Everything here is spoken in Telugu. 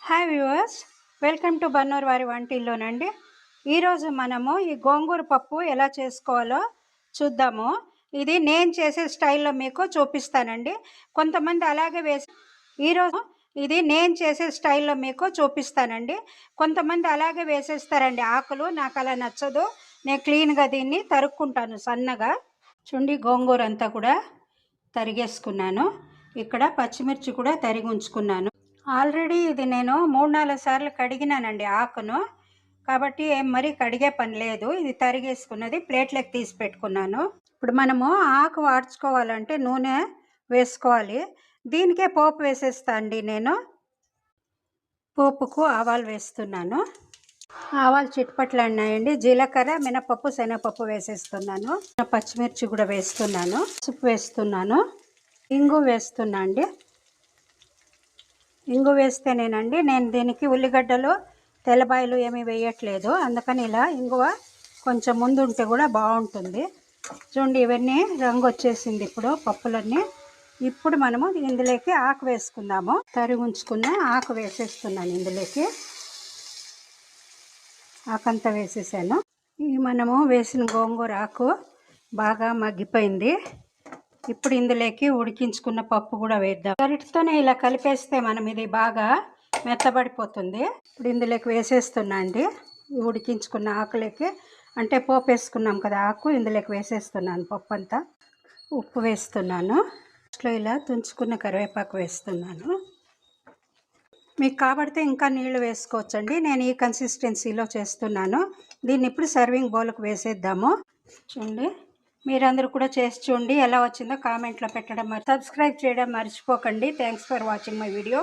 Hi viewers, welcome to Bannur వారి వంటిల్లోనండి. ఈరోజు మనము ఈ గోంగూర పప్పు ఎలా చేసుకోవాలో చూద్దాము. ఇది నేను చేసే స్టైల్లో మీకు చూపిస్తానండి. కొంతమంది అలాగే ఈరోజు ఇది నేను చేసే స్టైల్లో మీకు చూపిస్తానండి. కొంతమంది అలాగే వేసేస్తారండి ఆకులు. నాకు అలా నచ్చదు. నేను క్లీన్గా దీన్ని తరుక్కుంటాను సన్నగా. చూడండి, గోంగూర అంతా కూడా తరిగేసుకున్నాను. ఇక్కడ పచ్చిమిర్చి కూడా తరిగి ఉంచుకున్నాను. ఆల్రెడీ ఇది నేను 3-4 సార్లు కడిగినానండి ఆకును. కాబట్టి మరీ కడిగే పని లేదు. ఇది తరిగేసుకున్నది ప్లేట్లోకి తీసి పెట్టుకున్నాను. ఇప్పుడు మనము ఆకు వాడ్చుకోవాలంటే నూనె వేసుకోవాలి. దీనికే పోపు వేసేస్తా అండి. నేను పోపుకు ఆవాలు వేస్తున్నాను. ఆవాలు చిట్పట్లాడినాయండి. జీలకర్ర, మినపప్పు, శనగపప్పు వేసేస్తున్నాను. పచ్చిమిర్చి కూడా వేస్తున్నాను. పసుపు వేస్తున్నాను. ఇంగు వేస్తున్నా అండి. ఇంగు వేస్తేనేనండి, నేను దీనికి ఉల్లిగడ్డలు, తెల్లబాయలు ఏమీ వేయట్లేదు. అందుకని ఇలా ఇంగువ కొంచెం ముందు ఉంటే కూడా బాగుంటుంది. చూడండి, ఇవన్నీ రంగు వచ్చేసింది ఇప్పుడు పప్పులన్నీ. ఇప్పుడు మనము ఇందులోకి ఆకు వేసుకుందాము. తరిగి ఉంచుకున్న ఆకు వేసేస్తున్నాను ఇందులోకి. ఆకంతా వేసేసాను. మనము వేసిన గోంగూర ఆకు బాగా మగ్గిపోయింది. ఇప్పుడు ఇందులోకి ఉడికించుకున్న పప్పు కూడా వేద్దాం. గరిటతోనే ఇలా కలిపేస్తే మనం ఇది బాగా మెత్తబడిపోతుంది. ఇప్పుడు ఇందులోకి వేసేస్తున్నా అండి. ఉడికించుకున్న ఆకులకి, అంటే పోపు వేసుకున్నాం కదా ఆకు, ఇందులోకి వేసేస్తున్నాను పప్పు అంతా. ఉప్పు వేస్తున్నాను. ఇట్లా ఇలా తుంచుకున్న కరివేపాకు వేస్తున్నాను. మీకు కాబడితే ఇంకా నీళ్లు వేసుకోవచ్చండి. నేను ఈ కన్సిస్టెన్సీలో చేస్తున్నాను. దీన్ని ఇప్పుడు సర్వింగ్ బౌల్కి వేసేద్దాము. చూడండి, మీరందరూ కూడా చేసి చూడండి. ఎలా వచ్చిందో కామెంట్లో పెట్టడం, సబ్స్క్రైబ్ చేయడం మర్చిపోకండి. Thanks for watching my video.